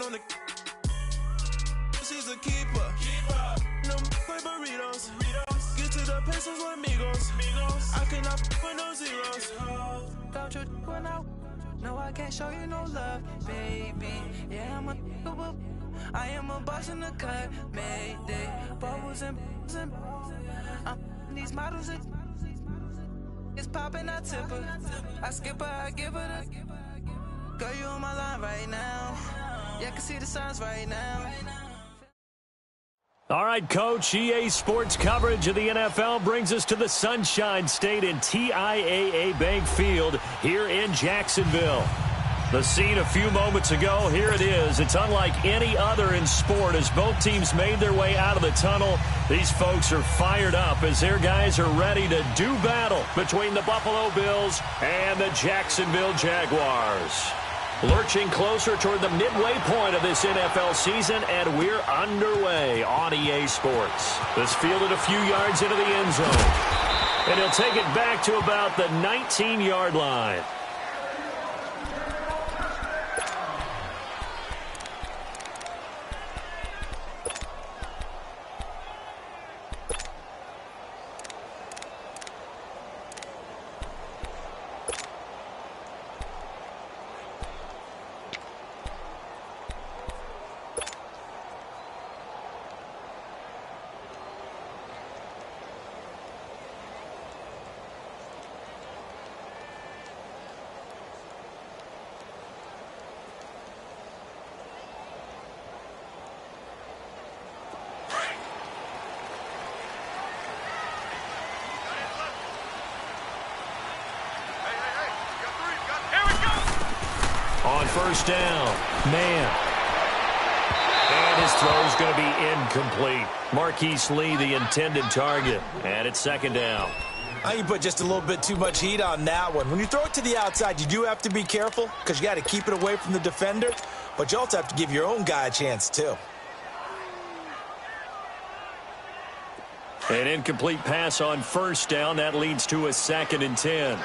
on the. She's a keeper. No burritos. Get to the pesos with amigos. I cannot put no zeros. Don't you run out? No, I can't show you no love, baby. Yeah, I am a boss in the cut, Mayday. Bubbles and these models, it's popping, I tip her. I skip her, I give her the. Girl, you on my line right now. Yeah, I can see the signs right now. All right, Coach, EA Sports coverage of the NFL brings us to the Sunshine State in TIAA Bank Field here in Jacksonville. The scene a few moments ago, here it is. It's unlike any other in sport as both teams made their way out of the tunnel. These folks are fired up as their guys are ready to do battle between the Buffalo Bills and the Jacksonville Jaguars. Lurching closer toward the midway point of this NFL season, and we're underway on EA Sports. This fielded a few yards into the end zone. And he'll take it back to about the 19-yard line. On first down, man. And his throw's going to be incomplete. Marquise Lee, the intended target. And it's second down. I think you put just a little bit too much heat on that one. When you throw it to the outside, you do have to be careful because you got to keep it away from the defender. But you also have to give your own guy a chance, too. An incomplete pass on first down. That leads to a 2nd and 10.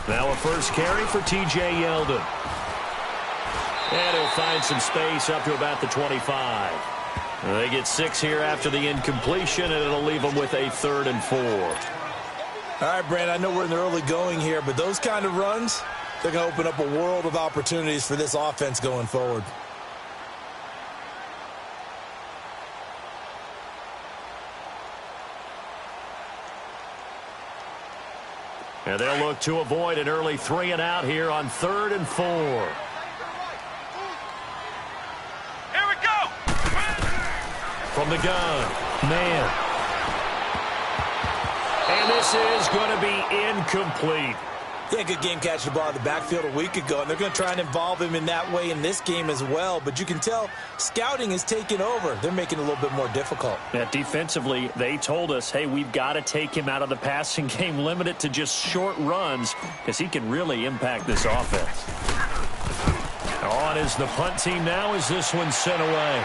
Now a first carry for T.J. Yeldon. And he'll find some space up to about the 25. They get 6 here after the incompletion, and it'll leave them with a 3rd and 4. All right, Brand, I know we're in the early going here, but those kind of runs, they're going to open up a world of opportunities for this offense going forward. And they'll look to avoid an early 3 and out here on 3rd and 4. Here we go! From the gun, man. And this is going to be incomplete. Yeah, good game catching the ball in the backfield a week ago, and they're going to try and involve him in that way in this game as well. But you can tell scouting has taken over. They're making it a little bit more difficult. Yeah, defensively, they told us, hey, we've got to take him out of the passing game, limit it to just short runs, because he can really impact this offense. On is the punt team now as this one's sent away.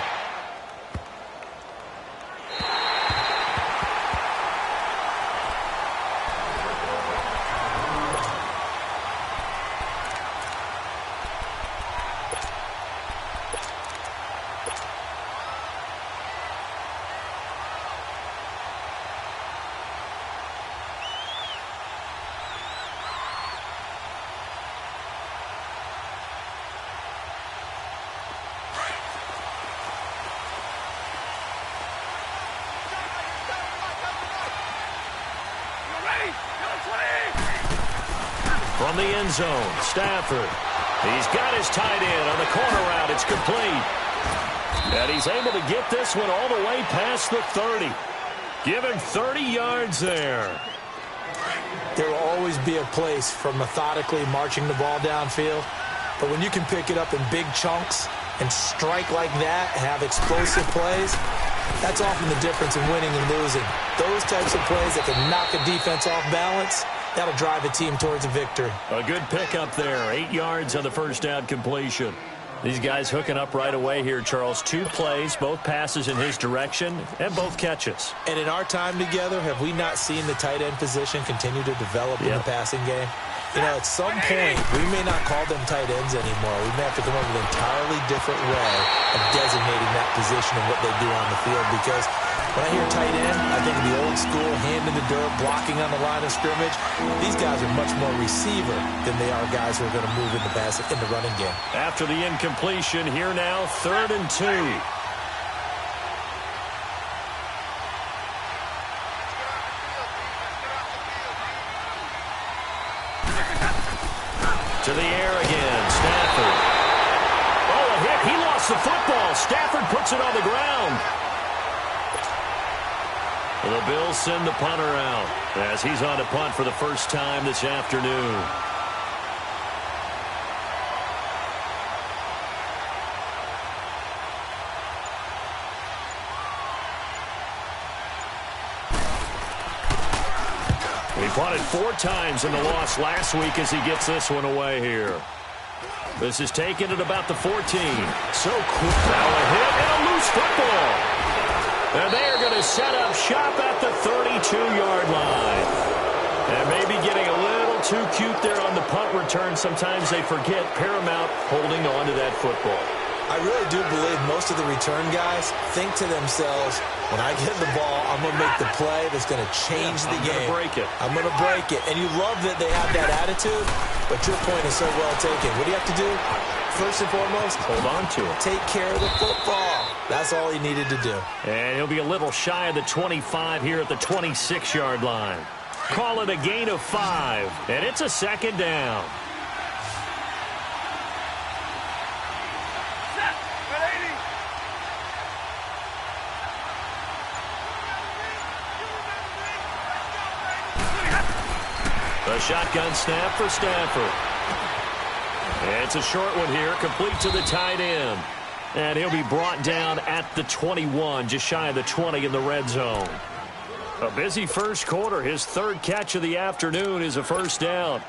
From the end zone, Stafford. He's got his tight end on the corner route. It's complete. And he's able to get this one all the way past the 30. Give him 30 yards there. There will always be a place for methodically marching the ball downfield. But when you can pick it up in big chunks and strike like that and have explosive plays, that's often the difference in winning and losing. Those types of plays that can knock a defense off balance, that'll drive a team towards a victory. A good pickup there. 8 yards on the first down completion. These guys hooking up right away here, Charles. 2 plays, both passes in his direction, and both catches. And in our time together, have we not seen the tight end position continue to develop in the passing game? You know, at some point, we may not call them tight ends anymore. We may have to come up with an entirely different way of designating that position and what they do on the field, because when I hear tight end, I think of the old school, hand in the dirt, blocking on the line of scrimmage. These guys are much more receiver than they are guys who are going to move in the running game. After the incompletion, here now, 3rd and 2. To the air again, Stafford. Oh, a hit. He lost the football. Stafford puts it on the ground. The Bills send the punter out as he's on to punt for the first time this afternoon. He punted 4 times in the loss last week as he gets this one away here. This is taken at about the 14. So quick. Now a hit and a loose football. And they are going to set up shop at the 32-yard line. And maybe getting a little too cute there on the punt return. Sometimes they forget paramount holding on to that football. I really do believe most of the return guys think to themselves, when I get the ball, I'm going to make the play that's going to change the game. I'm going to break it. I'm going to break it. And you love that they have that attitude, but your point is so well taken. What do you have to do? First and foremost, hold on to it. Take care of the football. That's all he needed to do. And he'll be a little shy of the 25 here at the 26-yard line. Call it a gain of 5, and it's a 2nd down. A shotgun snap for Stafford. It's a short one here, complete to the tight end. And he'll be brought down at the 21, just shy of the 20 in the red zone. A busy first quarter. His 3rd catch of the afternoon is a first down.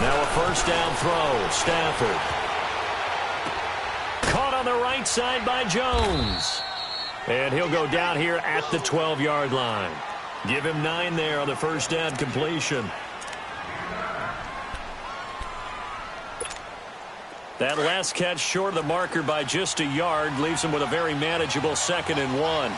Now a first down throw. Stafford. Caught on the right side by Jones. And he'll go down here at the 12-yard line. Give him 9 there on the first down completion. That last catch short of the marker by just a yard leaves him with a very manageable 2nd and 1.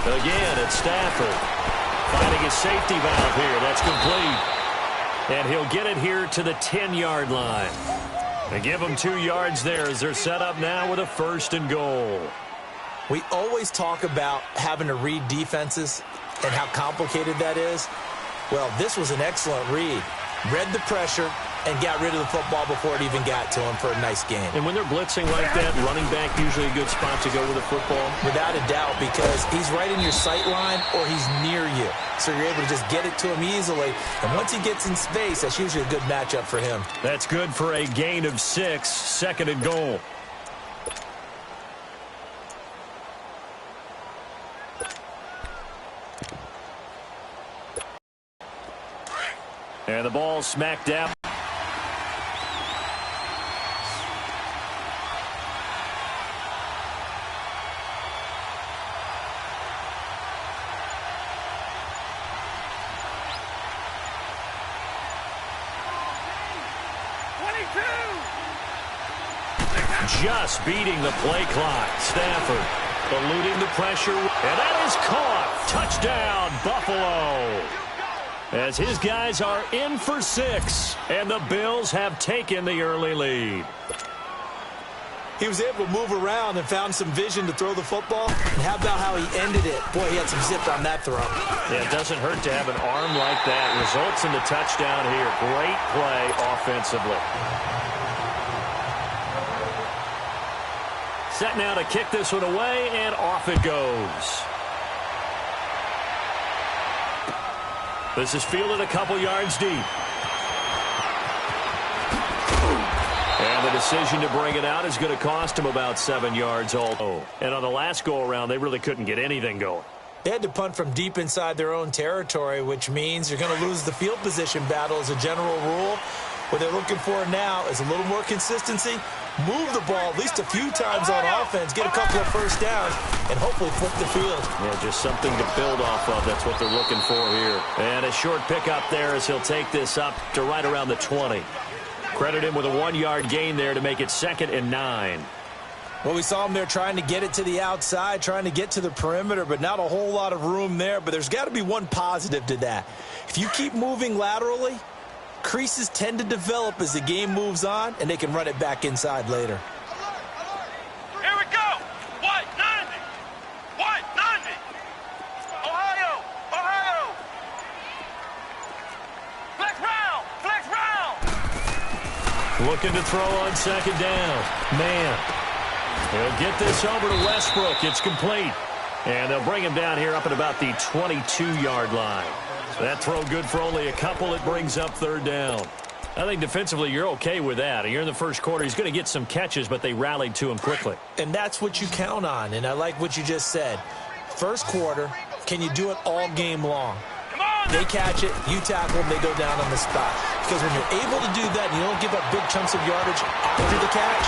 Again, it's Stafford finding a safety valve here. That's complete. And he'll get it here to the 10-yard line. They give him 2 yards there as they're set up now with a 1st and goal. We always talk about having to read defenses and how complicated that is. Well, this was an excellent read. Read the pressure and got rid of the football before it even got to him for a nice game. And when they're blitzing like that, running back usually a good spot to go with the football? Without a doubt, because he's right in your sight line or he's near you. So you're able to just get it to him easily. And once he gets in space, that's usually a good matchup for him. That's good for a gain of 6, 2nd and goal. And the ball smacked down. Just beating the play clock. Stafford eluding the pressure. And that is caught. Touchdown, Buffalo. As his guys are in for 6. And the Bills have taken the early lead. He was able to move around and found some vision to throw the football. And how about how he ended it? Boy, he had some zip on that throw. Yeah, it doesn't hurt to have an arm like that. Results in the touchdown here. Great play offensively. Set now to kick this one away, and off it goes. This is fielded a couple yards deep. And the decision to bring it out is going to cost him about 7 yards all. And on the last go-around, they really couldn't get anything going. They had to punt from deep inside their own territory, which means you're going to lose the field position battle as a general rule. What they're looking for now is a little more consistency, move the ball at least a few times on offense, get a couple of first downs, and hopefully flip the field. Yeah, just something to build off of. That's what they're looking for here. And a short pickup there as he'll take this up to right around the 20. Credit him with a 1-yard gain there to make it 2nd and 9. Well, we saw him there trying to get it to the outside, trying to get to the perimeter, but not a whole lot of room there. But there's got to be one positive to that. If you keep moving laterally, creases tend to develop as the game moves on, and they can run it back inside later. Here we go. White 90. White 90. Ohio. Ohio. Flex round. Flex round. Looking to throw on 2nd down. Man. He'll get this over to Westbrook. It's complete. And they'll bring him down here up at about the 22-yard line. That throw good for only a couple. It brings up 3rd down. I think defensively you're okay with that. Here in the first quarter, he's going to get some catches, but they rallied to him quickly. And that's what you count on, and I like what you just said. First quarter, can you do it all game long? They catch it, you tackle them, they go down on the spot. Because when you're able to do that and you don't give up big chunks of yardage after the catch,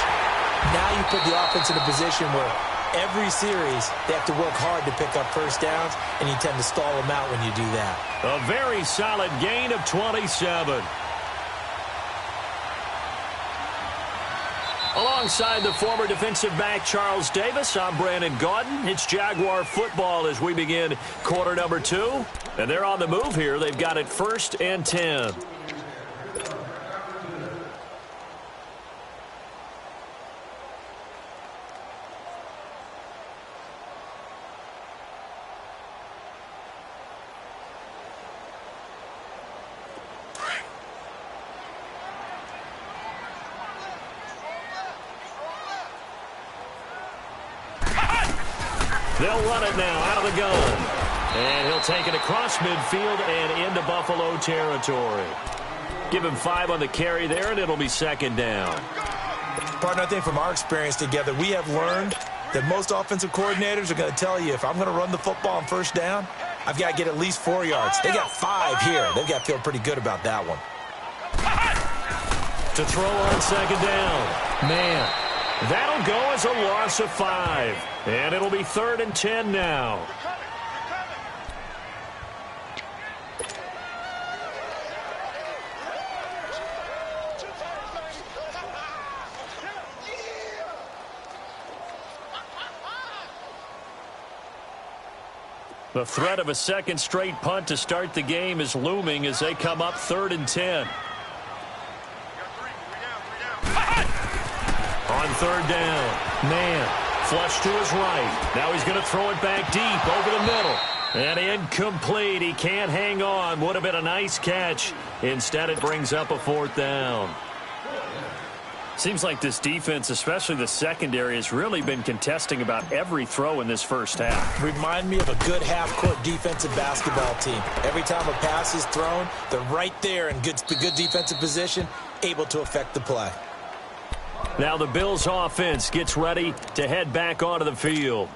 now you put the offense in a position where every series they have to work hard to pick up first downs, and you tend to stall them out when you do that. A very solid gain of 27. Alongside the former defensive back Charles Davis, I'm Brandon Gaudin. It's Jaguar football as we begin quarter number 2. And they're on the move here. They've got it 1st and 10. They'll run it now out of the gun. And he'll take it across midfield and into Buffalo territory. Give him 5 on the carry there, and it'll be 2nd down. Partner, I think from our experience together, we have learned that most offensive coordinators are going to tell you, if I'm going to run the football on 1st down, I've got to get at least 4 yards. They got 5 here. They've got to feel pretty good about that one. To throw on 2nd down. Man, that'll go as a loss of 5. And it'll be 3rd and 10 now. The threat of a 2nd straight punt to start the game is looming as they come up 3rd and 10. On 3rd down, man, flush to his right. Now he's going to throw it back deep over the middle. And incomplete. He can't hang on. Would have been a nice catch. Instead, it brings up a 4th down. Seems like this defense, especially the secondary, has really been contesting about every throw in this first half. Remind me of a good half-court defensive basketball team. Every time a pass is thrown, they're right there in good defensive position, able to affect the play. Now the Bills offense gets ready to head back onto the field.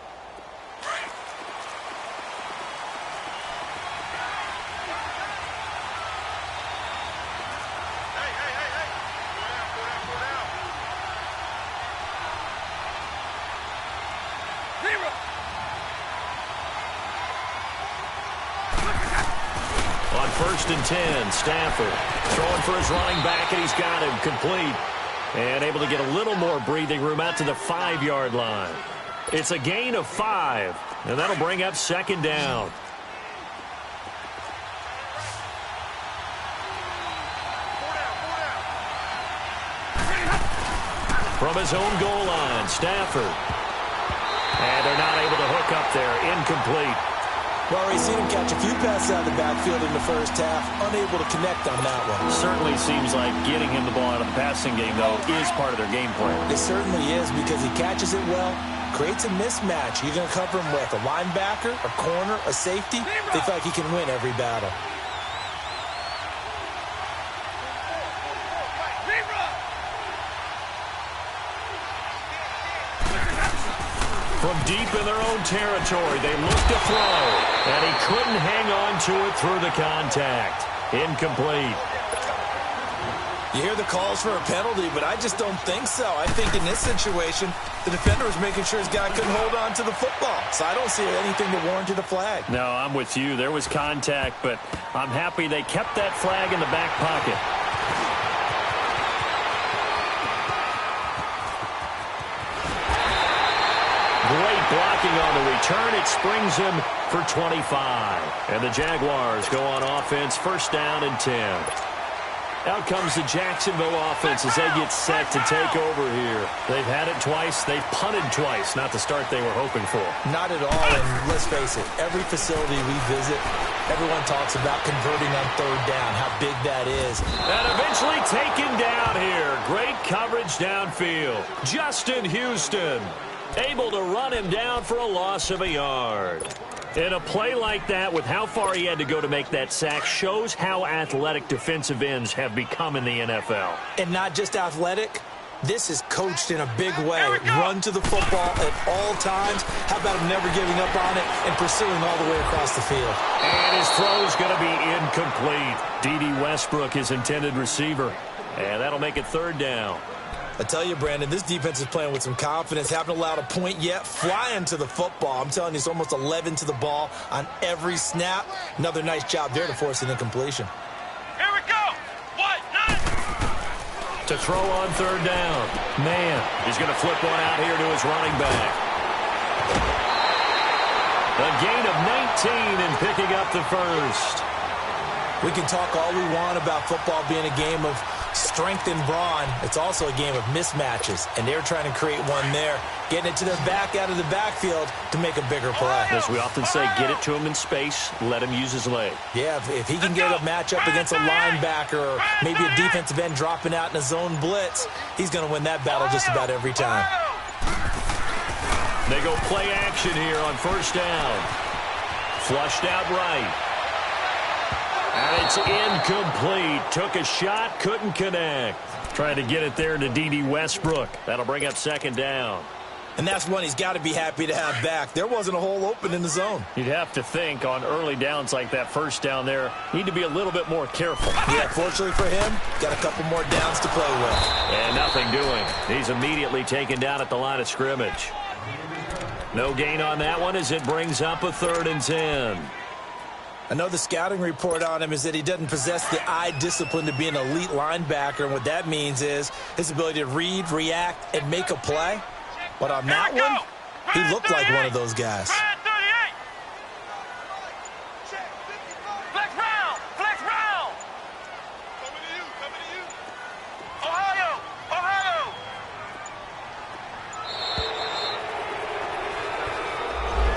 On 1st and 10, Stafford throwing for his running back, and he's got him complete. And able to get a little more breathing room out to the 5-yard line. It's a gain of 5, and that'll bring up 2nd down. From his own goal line, Stafford. And they're not able to hook up there. Incomplete. Well, we've seen him catch a few passes out of the backfield in the first half, unable to connect on that one. Certainly seems like getting him the ball out of the passing game, though, is part of their game plan. It certainly is, because he catches it well, creates a mismatch. You're going to cover him with a linebacker, a corner, a safety. They feel like he can win every battle. From deep in their own territory, they look to throw, and he couldn't hang on to it through the contact. Incomplete. You hear the calls for a penalty, but I just don't think so. I think in this situation, the defender was making sure his guy couldn't hold on to the football. So I don't see anything that warranted a flag. No, I'm with you. There was contact, but I'm happy they kept that flag in the back pocket. Great blocking on the return. It springs him for 25. And the Jaguars go on offense, first down and 10. Out comes the Jacksonville offense as they get set to take over here. They've had it twice. They've punted twice. Not the start they were hoping for. Not at all, and let's face it, every facility we visit, everyone talks about converting on third down, how big that is. And eventually taken down here. Great coverage downfield. Justin Houston able to run him down for a loss of a yard. In a play like that, with how far he had to go to make that sack, shows how athletic defensive ends have become in the NFL. And not just athletic, this is coached in a big way. Run to the football at all times. How about him never giving up on it and pursuing all the way across the field? And his throw's going to be incomplete. D.D. Westbrook, his intended receiver. And that'll make it third down. I tell you, Brandon, this defense is playing with some confidence. Haven't allowed a point yet. Flying to the football. I'm telling you, it's almost 11 to the ball on every snap. Another nice job there to force an incompletion. Here we go. What? Nine. To throw on third down. Man, he's going to flip one out here to his running back. A gain of 19 and picking up the first. We can talk all we want about football being a game of strength and brawn. It's also a game of mismatches, and they're trying to create one there, getting it to their back out of the backfield to make a bigger play. As we often say, get it to him in space, let him use his leg. Yeah, if he can get a matchup against a linebacker or maybe a defensive end dropping out in a zone blitz, he's going to win that battle just about every time. They go play action here on first down. Flushed out right. And it's incomplete. Took a shot, couldn't connect. Trying to get it there to D.D. Westbrook. That'll bring up second down. And that's one he's got to be happy to have back. There wasn't a hole open in the zone. You'd have to think on early downs like that first down there, need to be a little bit more careful. Yeah, fortunately for him, got a couple more downs to play with. And nothing doing. He's immediately taken down at the line of scrimmage. No gain on that one as it brings up a third and 10. I know the scouting report on him is that he doesn't possess the eye discipline to be an elite linebacker, and what that means is his ability to read, react, and make a play. But on that one, he looked like one of those guys. Flex round! Flex round! Coming to you! Ohio! Ohio!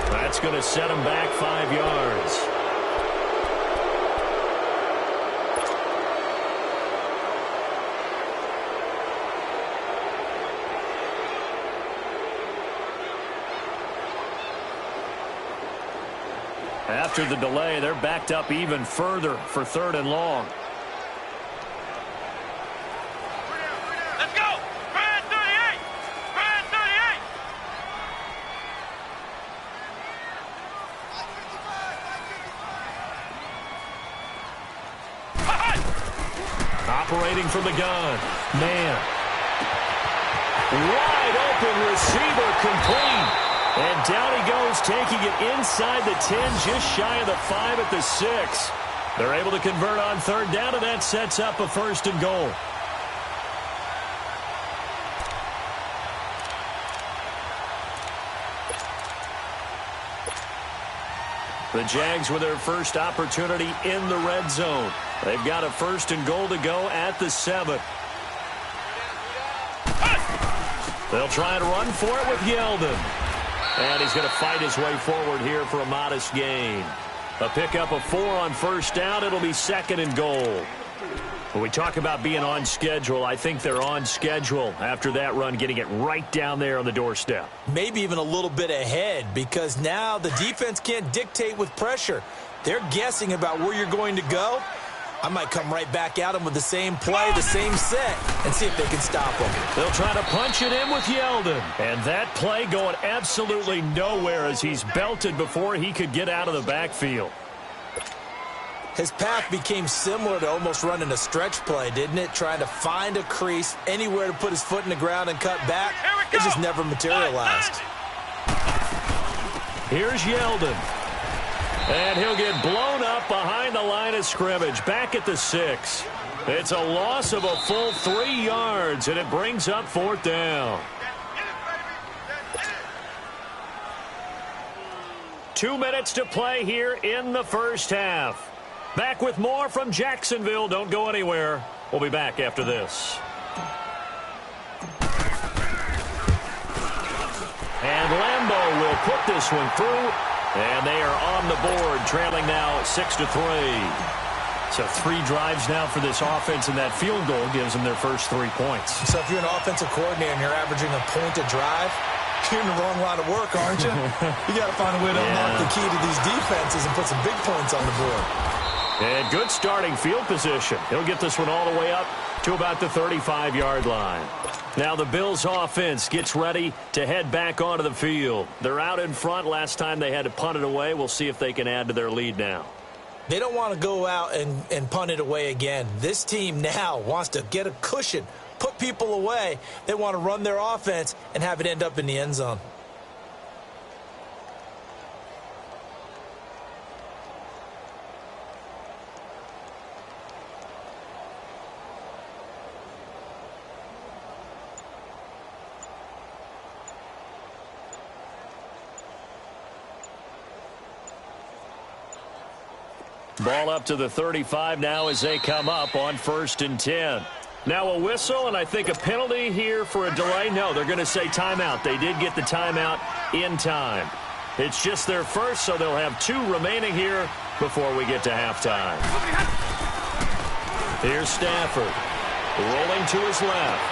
That's going to set him back 5 yards. After the delay, they're backed up even further for third and long. Let's go! Brand 38! Brand 38! Operating from the gun. Man. Wide open receiver complete. And down he goes, taking it inside the 10, just shy of the 5 at the 6. They're able to convert on third down, and that sets up a first and goal. The Jags with their first opportunity in the red zone. They've got a first and goal to go at the 7. They'll try and run for it with Yeldon. And he's going to fight his way forward here for a modest gain. A pickup of 4 on first down. It'll be second and goal. When we talk about being on schedule, I think they're on schedule after that run, getting it right down there on the doorstep. Maybe even a little bit ahead, because now the defense can't dictate with pressure. They're guessing about where you're going to go, I might come right back at them with the same play, the same set, and see if they can stop them. They'll try to punch it in with Yeldon. And that play going absolutely nowhere as he's belted before he could get out of the backfield. His path became similar to almost running a stretch play, didn't it? Trying to find a crease, anywhere to put his foot in the ground and cut back. It just never materialized. Here's Yeldon. And he'll get blown up behind the line of scrimmage, back at the 6. It's a loss of a full 3 yards, and it brings up 4th down. 2 minutes to play here in the first half. Back with more from Jacksonville. Don't go anywhere. We'll be back after this. And Lambeau will put this one through. And they are on the board, trailing now 6-3. So 3 drives now for this offense, and that field goal gives them their first 3 points. So if you're an offensive coordinator and you're averaging a point a drive, you're in the wrong line of work, aren't you? You got to find a way to unlock the key to these defenses and put some big points on the board. And good starting field position. He'll get this one all the way up to about the 35-yard line. Now the Bills offense gets ready to head back onto the field. They're out in front. Last time they had to punt it away. We'll see if they can add to their lead now. They don't want to go out and punt it away again. This team now wants to get a cushion, put people away. They want to run their offense and have it end up in the end zone. Ball up to the 35 now as they come up on 1st and 10. Now a whistle, and I think a penalty here for a delay. No, they're going to say timeout. They did get the timeout in time. It's just their first, so they'll have 2 remaining here before we get to halftime. Here's Stafford, rolling to his left.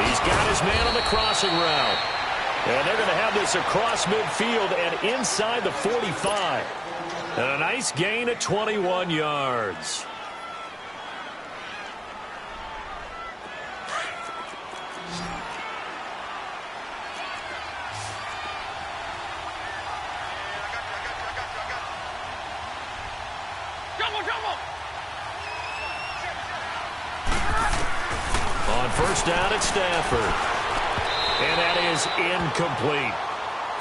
He's got his man on the crossing route. And they're going to have this across midfield and inside the 45. And a nice gain of 21 yards. On 1st down at Stafford. And that is incomplete.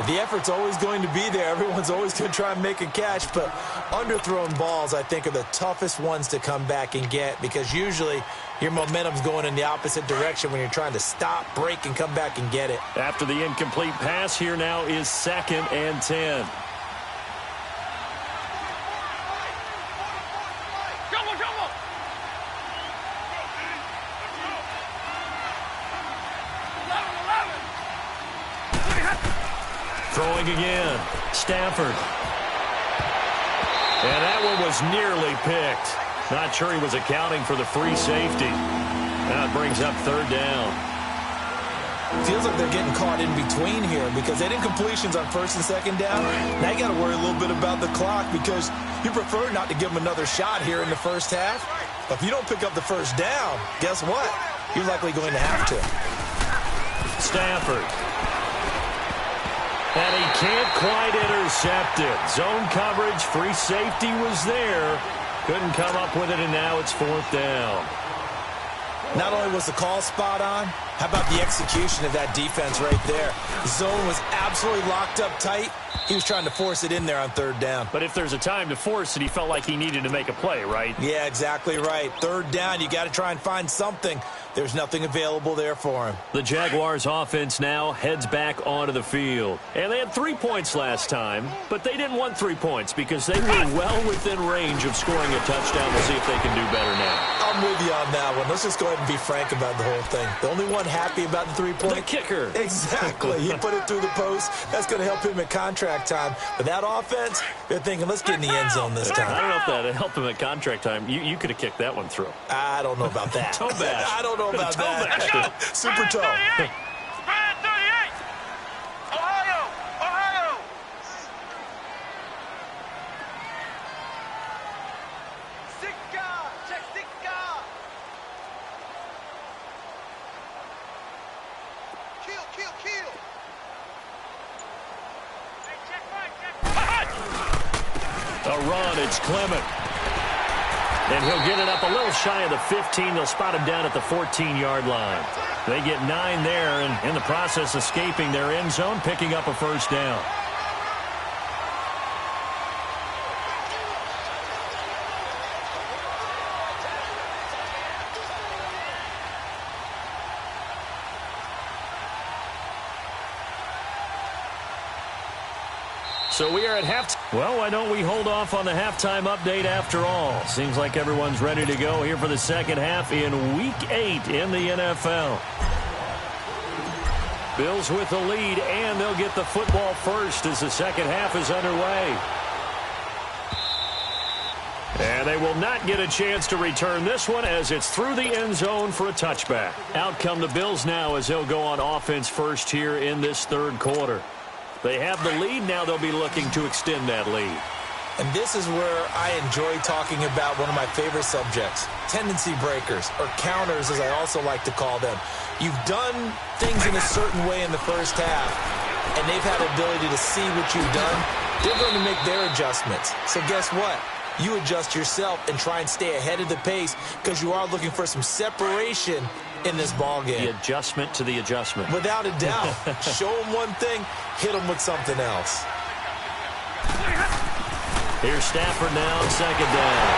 The effort's always going to be there. Everyone's always going to try and make a catch, but underthrown balls, I think, are the toughest ones to come back and get because usually your momentum's going in the opposite direction when you're trying to stop, break, and come back and get it. After the incomplete pass, here now is 2nd and 10. Throwing again, Stafford. And that one was nearly picked. Not sure he was accounting for the free safety. Now it brings up 3rd down. Feels like they're getting caught in between here because they did incompletions on 1st and 2nd down. Now you got to worry a little bit about the clock because you prefer not to give them another shot here in the first half. But if you don't pick up the 1st down, guess what? You're likely going to have to. Stafford. And he can't quite intercept it. Zone coverage, free safety was there. Couldn't come up with it, and now it's 4th down. Not only was the call spot on, how about the execution of that defense right there? The zone was absolutely locked up tight. He was trying to force it in there on 3rd down. But if there's a time to force it, he felt like he needed to make a play, right? Yeah, exactly right. 3rd down, you got to try and find something. There's nothing available there for him. The Jaguars offense now heads back onto the field. And they had 3 points last time, but they didn't want 3 points because they were well within range of scoring a touchdown. We'll see if they can do better now. I'm with you on that one. Let's just go ahead and be frank about the whole thing. The only one happy about the 3-point. The kicker. Exactly. He put it through the post. That's going to help him at contract time. But that offense, they're thinking, let's get in the end zone this time. I don't know if that helped him at contract time. You could have kicked that one through. I don't know about that. Toe bash. I don't know about that. Let's go. Super toe. Spread 38. Ohio. Ohio. A run, it's Clement. And he'll get it up a little shy of the 15. They'll spot him down at the 14-yard line. They get 9 there, and in the process escaping their end zone, picking up a first down. So we are at halftime. Well, why don't we hold off on the halftime update after all? Seems like everyone's ready to go here for the second half in Week 8 in the NFL. Bills with the lead, and they'll get the football first as the second half is underway. And they will not get a chance to return this one as it's through the end zone for a touchback. Out come the Bills now as they'll go on offense first here in this third quarter. They have the lead. Now they'll be looking to extend that lead. And this is where I enjoy talking about one of my favorite subjects, tendency breakers, or counters as I also like to call them. You've done things in a certain way in the first half, and they've had the ability to see what you've done. They're going to make their adjustments. So guess what? You adjust yourself and try and stay ahead of the pace because you are looking for some separation in this ball game. The adjustment to the adjustment. Without a doubt. Show them one thing, hit them with something else. Here's Stafford now, second down.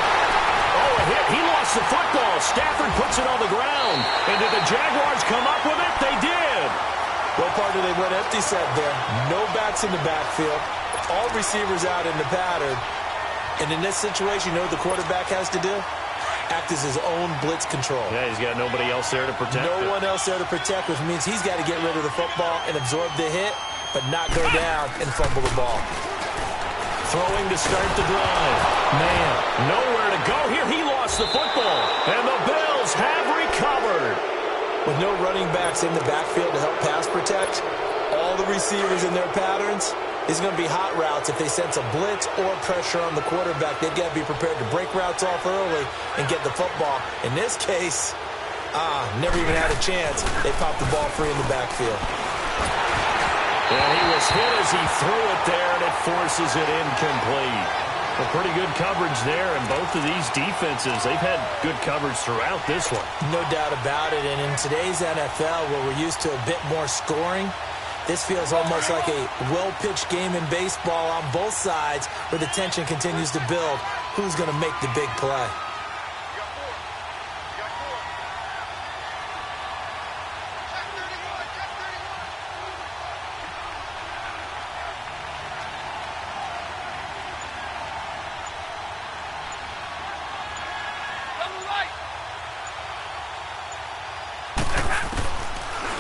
Oh, a hit. He lost the football. Stafford puts it on the ground. And did the Jaguars come up with it? They did. What part did they went empty set there? No backs in the backfield. All receivers out in the pattern. And in this situation, you know what the quarterback has to do? Act as his own blitz control. Yeah, he's got nobody else there to protect No one else there to protect, which means he's got to get rid of the football and absorb the hit, but not go down and fumble the ball. Throwing to start the drive. Man, nowhere to go here. He lost the football. And the Bills have recovered. With no running backs in the backfield to help pass protect, all the receivers in their patterns, it's going to be hot routes. If they sense a blitz or pressure on the quarterback, they've got to be prepared to break routes off early and get the football. In this case, never even had a chance. They popped the ball free in the backfield. And he was hit as he threw it there, and it forces it incomplete. A pretty good coverage there, and both of these defenses, they've had good coverage throughout this one. No doubt about it, and in today's NFL, where we're used to a bit more scoring, this feels almost like a well-pitched game in baseball on both sides where the tension continues to build. Who's going to make the big play?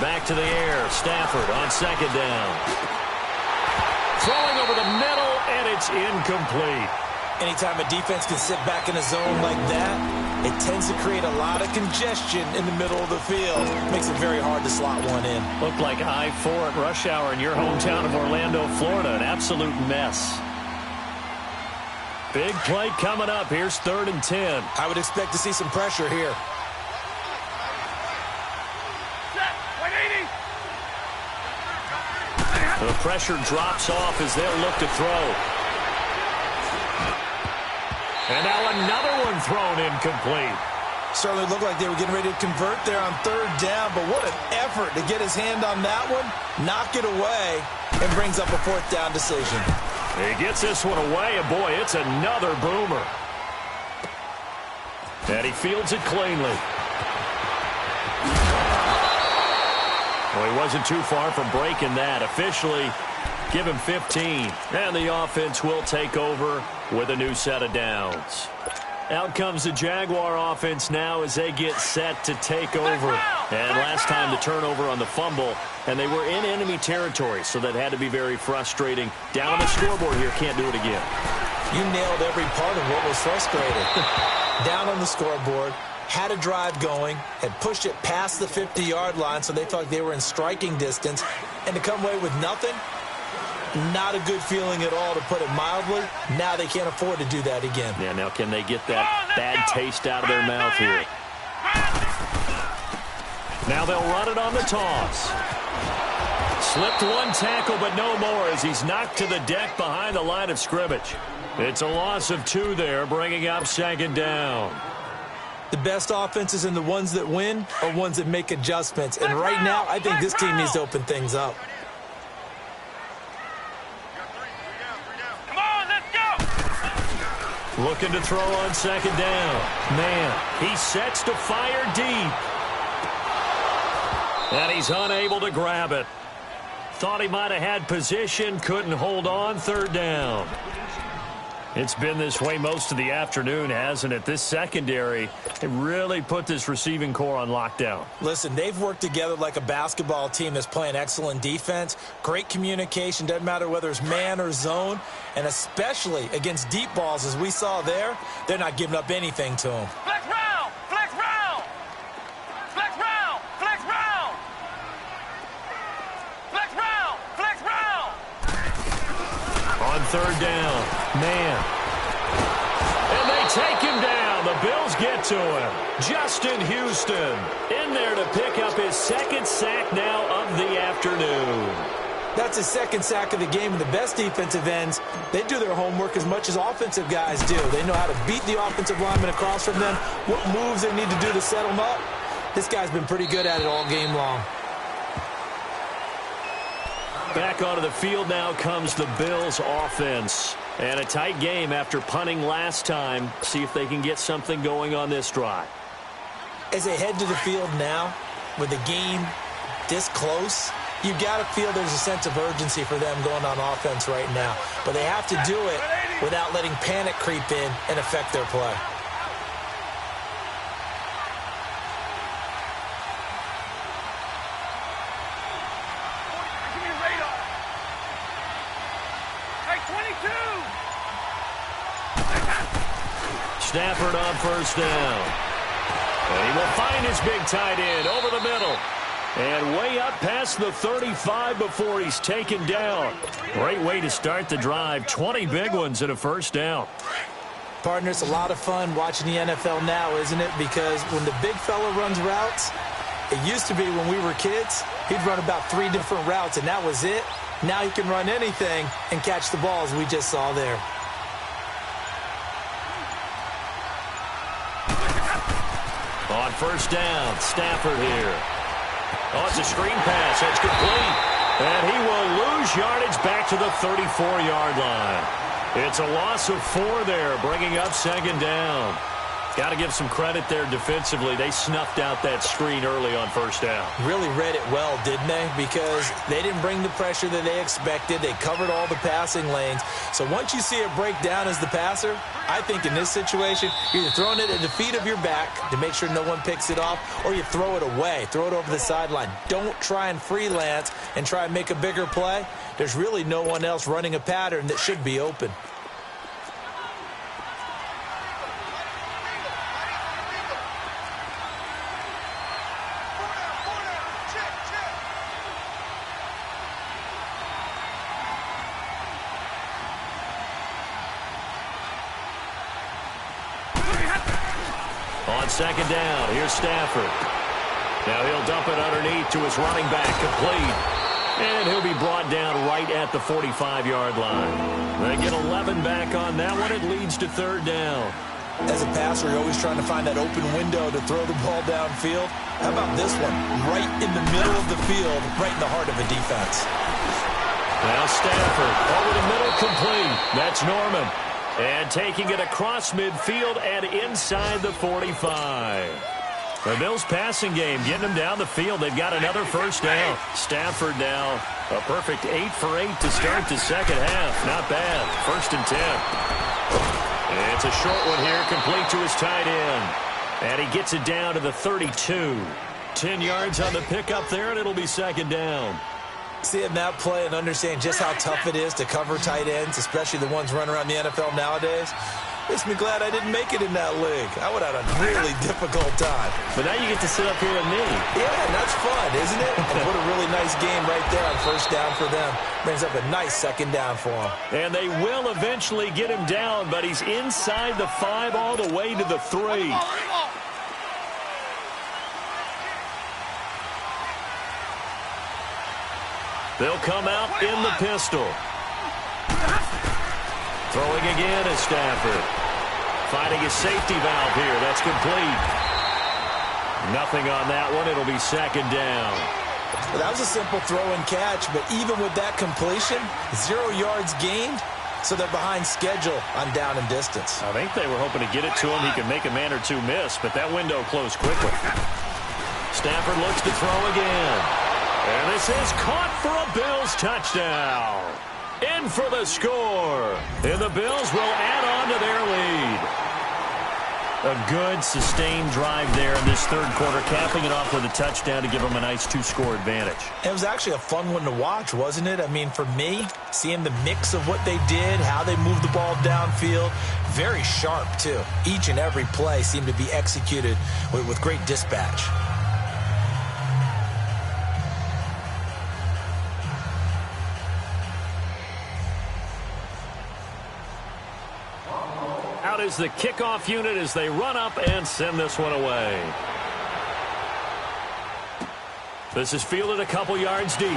Back to the air. Stafford on second down. Throwing over the middle, and it's incomplete. Anytime a defense can sit back in a zone like that, it tends to create a lot of congestion in the middle of the field. Makes it very hard to slot one in. Looked like I-4 at rush hour in your hometown of Orlando, Florida. An absolute mess. Big play coming up. Here's 3rd and 10. I would expect to see some pressure here. The pressure drops off as they'll look to throw. And now another one thrown incomplete. Certainly looked like they were getting ready to convert there on 3rd down, but what an effort to get his hand on that one, knock it away, and brings up a 4th down decision. He gets this one away, and boy, it's another boomer. And he fields it cleanly. Well, he wasn't too far from breaking that. Officially, give him 15. And the offense will take over with a new set of downs. Out comes the Jaguar offense now as they get set to take over. And last time the turnover on the fumble, and they were in enemy territory, so that had to be very frustrating. Down on the scoreboard here, can't do it again. You nailed every part of what was frustrating. Down on the scoreboard, had a drive going, had pushed it past the 50-yard line, so they thought they were in striking distance, and to come away with nothing, not a good feeling at all, to put it mildly. Now they can't afford to do that again. Yeah, now can they get that bad taste out of their mouth here? Now they'll run it on the toss. Slipped one tackle, but no more as he's knocked to the deck behind the line of scrimmage. It's a loss of 2 there, bringing up second down. The best offenses and the ones that win are ones that make adjustments. And right now, I think this team needs to open things up. Come on, let's go! Looking to throw on second down. Man, he sets to fire deep. And he's unable to grab it. Thought he might have had position, couldn't hold on, third down. It's been this way most of the afternoon, hasn't it? This secondary, it really put this receiving core on lockdown. Listen, they've worked together like a basketball team that's playing excellent defense. Great communication, doesn't matter whether it's man or zone. And especially against deep balls, as we saw there, they're not giving up anything to them. Flex round! Flex round! Flex round! Flex round! Flex round! Flex round! On third down, man. And they take him down. The Bills get to him. Justin Houston in there to pick up his second sack now of the afternoon. That's his second sack of the game. And the best defensive ends, they do their homework as much as offensive guys do. They know how to beat the offensive lineman across from them, what moves they need to do to set them up. This guy's been pretty good at it all game long. Back onto the field now comes the Bills offense. And a tight game after punting last time. See if they can get something going on this drive. As they head to the field now, with the game this close, you got to feel there's a sense of urgency for them going on offense right now. But they have to do it without letting panic creep in and affect their play. Stafford on first down. And he will find his big tight end over the middle. And way up past the 35 before he's taken down. Great way to start the drive. 20 big ones and a first down. Partner, it's a lot of fun watching the NFL now, isn't it? Because when the big fella runs routes, it used to be when we were kids, he'd run about 3 different routes, and that was it. Now he can run anything and catch the balls we just saw there. On first down, Stafford here. Oh, it's a screen pass. It's complete. And he will lose yardage back to the 34-yard line. It's a loss of 4 there, bringing up second down. Got to give some credit there defensively. They snuffed out that screen early on first down. Really read it well, didn't they? Because they didn't bring the pressure that they expected. They covered all the passing lanes. So once you see it break down as the passer, I think in this situation, you're either throwing it at the feet of your back to make sure no one picks it off, or you throw it away. Throw it over the sideline. Don't try and freelance and try and make a bigger play. There's really no one else running a pattern that should be open. On second down, here's Stafford. Now he'll dump it underneath to his running back, complete. And he'll be brought down right at the 45-yard line. They get 11 back on that one. It leads to third down. As a passer, you're always trying to find that open window to throw the ball downfield. How about this one? Right in the middle of the field, right in the heart of a defense. Now Stafford over the middle, complete. That's Norman. And taking it across midfield and inside the 45. The Bills passing game, getting them down the field. They've got another first down. Stafford now a perfect 8 for 8 to start the second half. Not bad. 1st and 10. It's a short one here, complete to his tight end. And he gets it down to the 32. 10 yards on the pickup there, and it'll be second down. Seeing that play and understand just how tough it is to cover tight ends, especially the ones running around the NFL nowadays, makes me glad I didn't make it in that league. I would have had a really difficult time. But now you get to sit up here with me. Yeah, that's fun, isn't it? And what a really nice game right there on first down for them. Brings up a nice second down for them. And they will eventually get him down, but he's inside the 5 all the way to the 3. They'll come out in the pistol. Throwing again is Stafford. Finding his safety valve here. That's complete. Nothing on that one. It'll be second down. Well, that was a simple throw and catch, but even with that completion, 0 yards gained, so they're behind schedule on down and distance. I think they were hoping to get it to him. He could make a man or two miss, but that window closed quickly. Stafford looks to throw again. And this is caught for a Bills touchdown. In for the score. And the Bills will add on to their lead. A good, sustained drive there in this third quarter, capping it off with a touchdown to give them a nice 2-score advantage. It was actually a fun one to watch, wasn't it? I mean, for me, seeing the mix of what they did, how they moved the ball downfield, very sharp, too. Each and every play seemed to be executed with great dispatch. Out is the kickoff unit as they run up and send this one away. This is fielded a couple yards deep.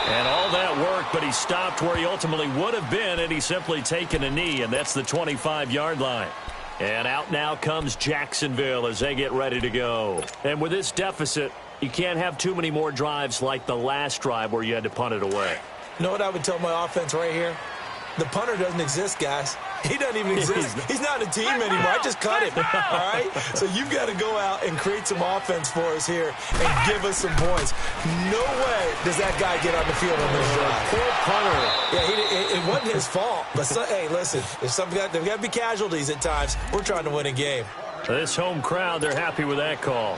And all that work, but he stopped where he ultimately would have been, and he's simply taken a knee, and that's the 25-yard line. And out now comes Jacksonville as they get ready to go. And with this deficit, you can't have too many more drives like the last drive where you had to punt it away. You know what I would tell my offense right here? The punter doesn't exist, guys. He doesn't even exist. He's not a team anymore. I just cut him, all right? So you've got to go out and create some offense for us here and give us some points. No way does that guy get on the field on this drive. Poor punter. Yeah, it wasn't his fault. But, hey, listen, there's got to be casualties at times. We're trying to win a game. This home crowd, they're happy with that call.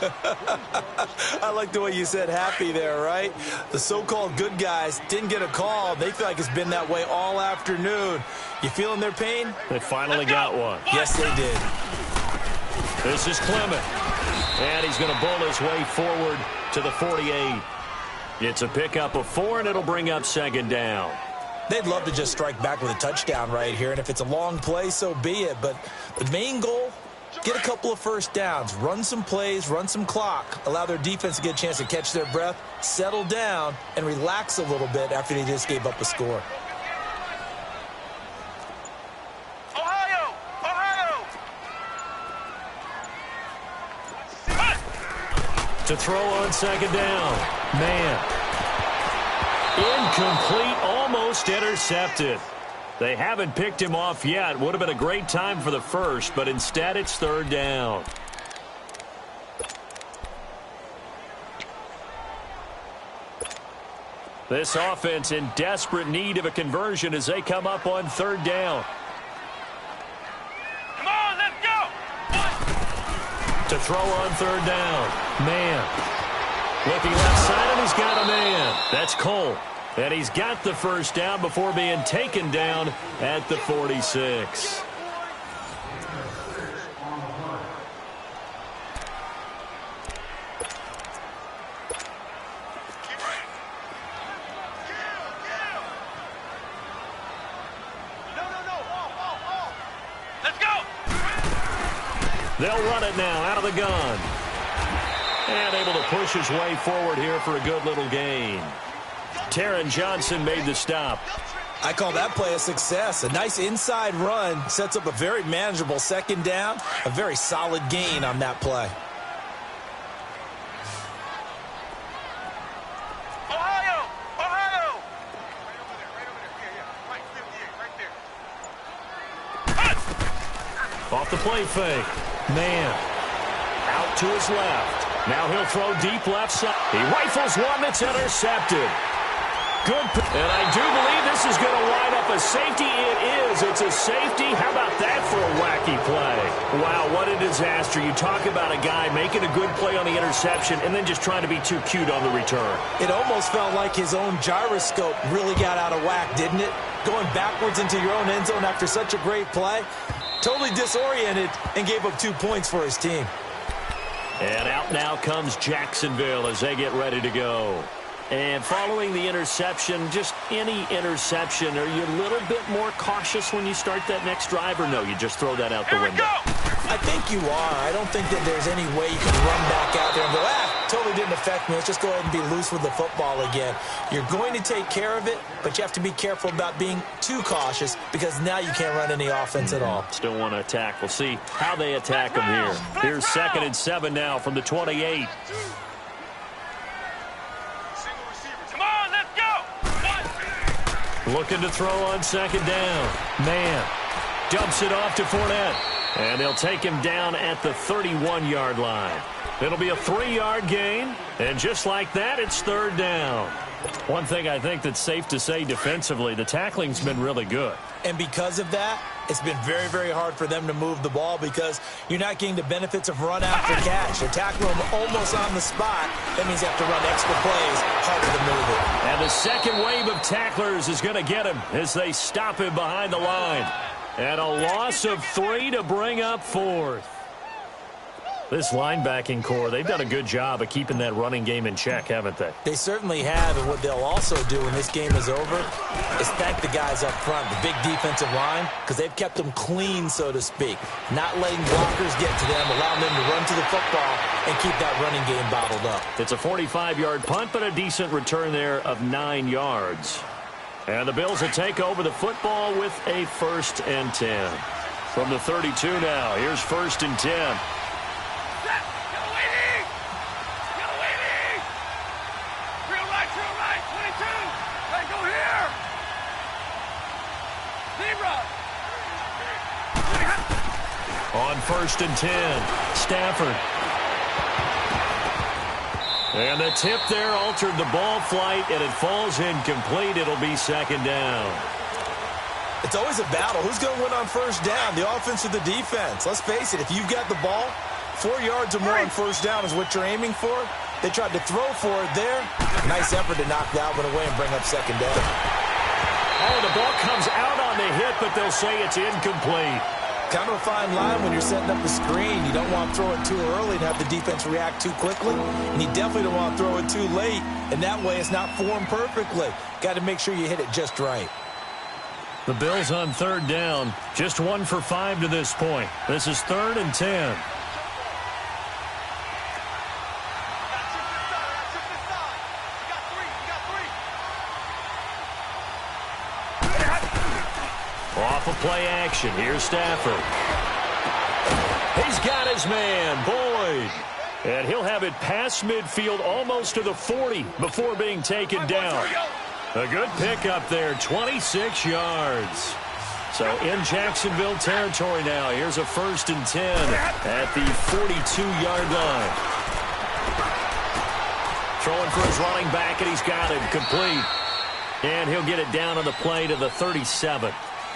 I like the way you said happy there, right? The so-called good guys didn't get a call. They feel like it's been that way all afternoon. You feeling their pain? They finally got one. Yes, they did. This is Clement. And he's going to bull his way forward to the 48. It's a pickup of 4, and it'll bring up second down. They'd love to just strike back with a touchdown right here, and if it's a long play, so be it. But the main goal, get a couple of first downs, run some plays, run some clock, allow their defense to get a chance to catch their breath, settle down, and relax a little bit after they just gave up a score. Ohio! Ohio! To throw on second down. Man. Incomplete, almost intercepted. They haven't picked him off yet. Would have been a great time for the first, but instead it's third down. This offense in desperate need of a conversion as they come up on third down. Come on, let's go! To throw on third down. Man. Looking left side, and he's got a man. That's Cole. And he's got the first down before being taken down at the 46. Let's go! They'll run it now out of the gun. And able to push his way forward here for a good little gain. Taron Johnson made the stop. I call that play a success. A nice inside run sets up a very manageable second down. A very solid gain on that play. Ohio! Ohio! Off the play fake. Man. Out to his left. Now he'll throw deep left side. He rifles one that's intercepted. Good. And I do believe this is going to wind up a safety. It is. It's a safety. How about that for a wacky play? Wow, what a disaster. You talk about a guy making a good play on the interception and then just trying to be too cute on the return. It almost felt like his own gyroscope really got out of whack, didn't it? Going backwards into your own end zone after such a great play. Totally disoriented and gave up 2 points for his team. And out now comes Jacksonville as they get ready to go. And following the interception, just any interception, are you a little bit more cautious when you start that next drive, or no, you just throw that out the window? I think you are. I don't think that there's any way you can run back out there and go, totally didn't affect me. Let's just go ahead and be loose with the football again. You're going to take care of it, but you have to be careful about being too cautious because now you can't run any offense at all. Still want to attack. We'll see how they attack them here. Here's 2nd and 7 now from the 28. Come on, let's go. Looking to throw on 2nd down. Man dumps it off to Fournette. And they'll take him down at the 31-yard line. It'll be a 3-yard gain. And just like that, it's 3rd down. One thing I think that's safe to say defensively, the tackling's been really good. And because of that, it's been very, very hard for them to move the ball because you're not getting the benefits of run after catch. They tackle them almost on the spot. That means you have to run extra plays, harder to move it. And the second wave of tacklers is going to get him as they stop him behind the line. And a loss of 3 to bring up 4th. This linebacking core, they've done a good job of keeping that running game in check, haven't they? They certainly have, and what they'll also do when this game is over is thank the guys up front, the big defensive line, because they've kept them clean, so to speak. Not letting blockers get to them, allowing them to run to the football and keep that running game bottled up. It's a 45-yard punt, but a decent return there of 9 yards. And the Bills will take over the football with a 1st and 10. From the 32 now, here's 1st and 10. On 1st and 10, Stafford. And the tip there altered the ball flight, and it falls incomplete. It'll be 2nd down. It's always a battle. Who's going to win on 1st down, the offense or the defense? Let's face it, if you've got the ball, 4 yards or more on 1st down is what you're aiming for. They tried to throw for it there. Nice effort to knock that one away and bring up 2nd down. Oh, the ball comes out on the hit, but they'll say it's incomplete. Kind of a fine line when you're setting up a screen. You don't want to throw it too early and have the defense react too quickly. And you definitely don't want to throw it too late. And that way it's not formed perfectly. Got to make sure you hit it just right. The Bills on 3rd down. Just 1 for 5 to this point. This is 3rd and 10. Off of play action. Here's Stafford. He's got his man, Boyd. And he'll have it past midfield almost to the 40 before being taken down. A good pickup there, 26 yards. So in Jacksonville territory now. Here's a 1st and 10 at the 42-yard line. Throwing for his running back, and he's got him complete. And he'll get it down on the play to the 37.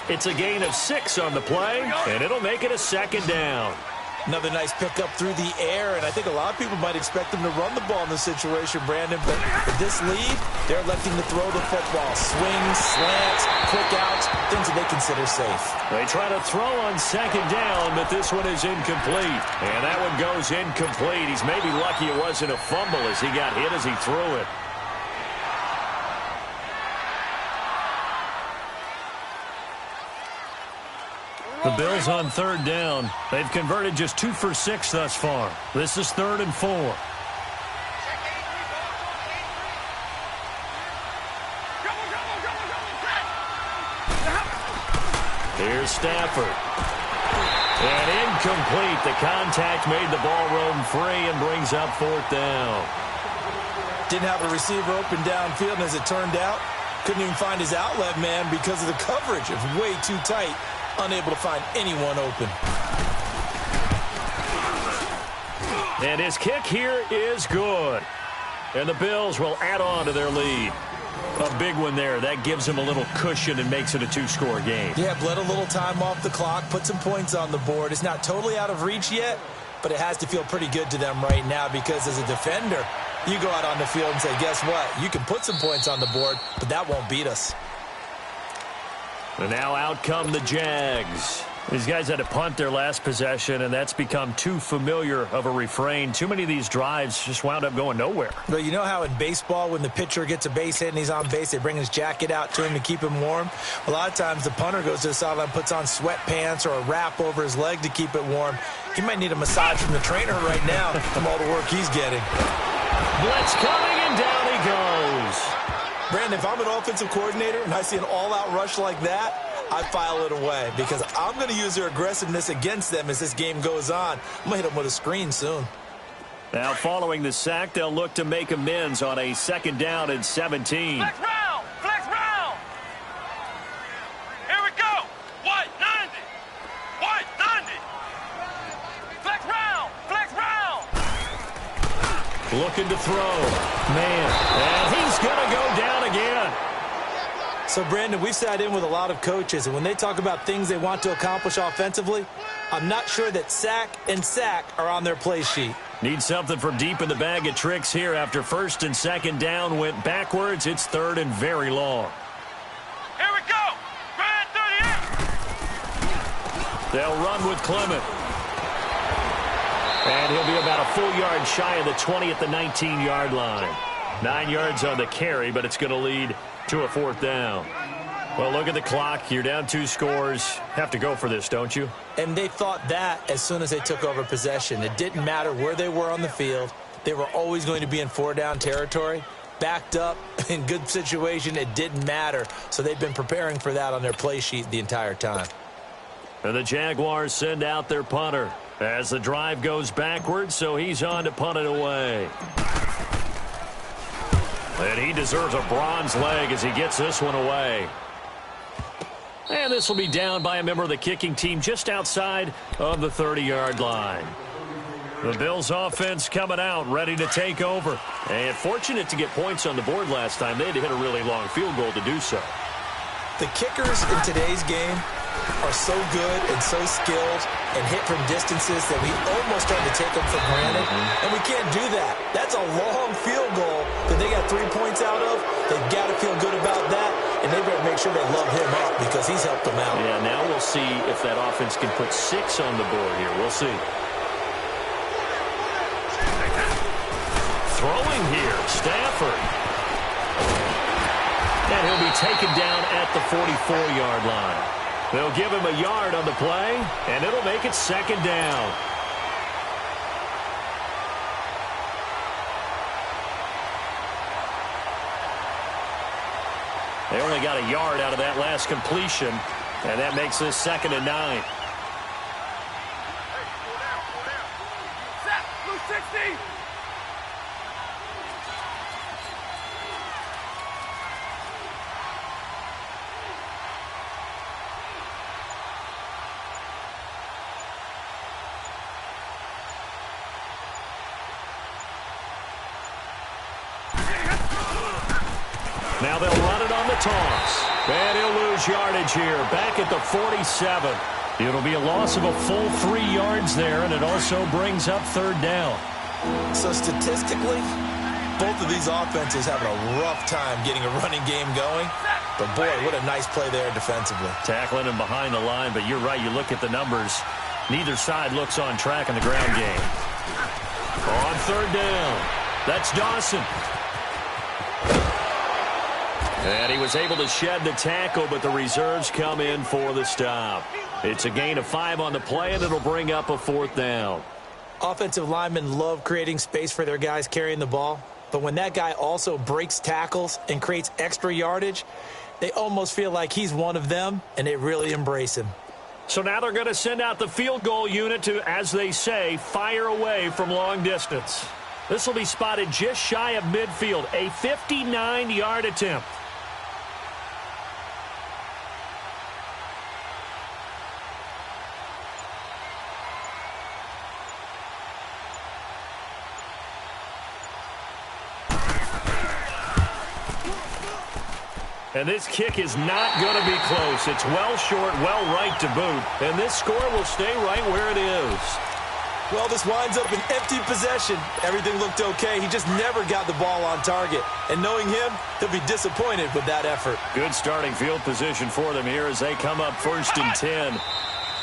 It's a gain of 6 on the play, and it'll make it a 2nd down. Another nice pickup through the air, and I think a lot of people might expect them to run the ball in this situation, Brandon, but with this lead, they're electing to throw the football. Swings, slants, quick outs, things that they consider safe. They try to throw on 2nd down, but this one is incomplete. And that one goes incomplete. He's maybe lucky it wasn't a fumble as he got hit as he threw it. The Bills on 3rd down. They've converted just 2 for 6 thus far. This is 3rd and 4. Here's Stafford. And incomplete. The contact made the ball roam free and brings up 4th down. Didn't have a receiver open downfield, and as it turned out, couldn't even find his outlet man because of the coverage. It was way too tight. Unable to find anyone open. And his kick here is good. And the Bills will add on to their lead. A big one there. That gives them a little cushion and makes it a 2-score game. Yeah, bled a little time off the clock, put some points on the board. It's not totally out of reach yet, but it has to feel pretty good to them right now because as a defender, you go out on the field and say, guess what? You can put some points on the board, but that won't beat us. And now out come the Jags. These guys had to punt their last possession, and that's become too familiar of a refrain. Too many of these drives just wound up going nowhere. Well, you know how in baseball when the pitcher gets a base hit and he's on base, they bring his jacket out to him to keep him warm? A lot of times the punter goes to the sideline, puts on sweatpants or a wrap over his leg to keep it warm. He might need a massage from the trainer right now from all the work he's getting. Blitz coming, and down he goes. Brandon, if I'm an offensive coordinator and I see an all-out rush like that, I file it away because I'm going to use their aggressiveness against them as this game goes on. I'm going to hit them with a screen soon. Now, following the sack, they'll look to make amends on a 2nd down and 17. Flex round! Flex round! Here we go! White 90! White 90! Flex round! Flex round! Looking to throw. Man, and he's going to go down again. So, Brandon, we've sat in with a lot of coaches, and when they talk about things they want to accomplish offensively, I'm not sure that sack and sack are on their play sheet. Need something from deep in the bag of tricks here after 1st and 2nd down went backwards. It's 3rd and very long. Here we go! Grand 38! They'll run with Clement. And he'll be about a full yard shy of the 20 at the 19-yard line. 9 yards on the carry, but it's going to lead to a 4th down. Well, look at the clock. You're down 2 scores. Have to go for this, don't you? And they thought that as soon as they took over possession. It didn't matter where they were on the field. They were always going to be in 4-down territory. Backed up, in good situation, it didn't matter. So they've been preparing for that on their play sheet the entire time. And the Jaguars send out their punter as the drive goes backwards, so he's on to punt it away. And he deserves a bronze leg as he gets this one away. And this will be down by a member of the kicking team just outside of the 30-yard line. The Bills offense coming out, ready to take over. And fortunate to get points on the board last time. They had to hit a really long field goal to do so. The kickers in today's game are so good and so skilled and hit from distances that we almost start to take them for granted. And we can't do that. That's a long field goal that they got 3 points out of. They've got to feel good about that, and they better make sure they love him up because he's helped them out. Yeah, now we'll see if that offense can put 6 on the board here. We'll see. Throwing here, Stafford. And he'll be taken down at the 44-yard line. They'll give him a yard on the play, and it'll make it 2nd down. They only got a yard out of that last completion, and that makes this 2nd and 9. Set! Blue 60! Now they'll run it on the toss. And he'll lose yardage here, back at the 47. It'll be a loss of a full 3 yards there, and it also brings up 3rd down. So statistically, both of these offenses having a rough time getting a running game going. But, boy, what a nice play there defensively. Tackling him behind the line, but you're right. You look at the numbers. Neither side looks on track in the ground game. On 3rd down, that's Dawson. And he was able to shed the tackle, but the reserves come in for the stop. It's a gain of 5 on the play, and it'll bring up a 4th down. Offensive linemen love creating space for their guys carrying the ball. But when that guy also breaks tackles and creates extra yardage, they almost feel like he's one of them, and they really embrace him. So now they're going to send out the field goal unit to, as they say, fire away from long distance. This will be spotted just shy of midfield, a 59-yard attempt. And this kick is not going to be close. It's well short, well right to boot. And this score will stay right where it is. Well, this winds up an empty possession. Everything looked okay. He just never got the ball on target. And knowing him, he'll be disappointed with that effort. Good starting field position for them here as they come up 1st and 10.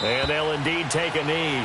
And they'll indeed take a knee.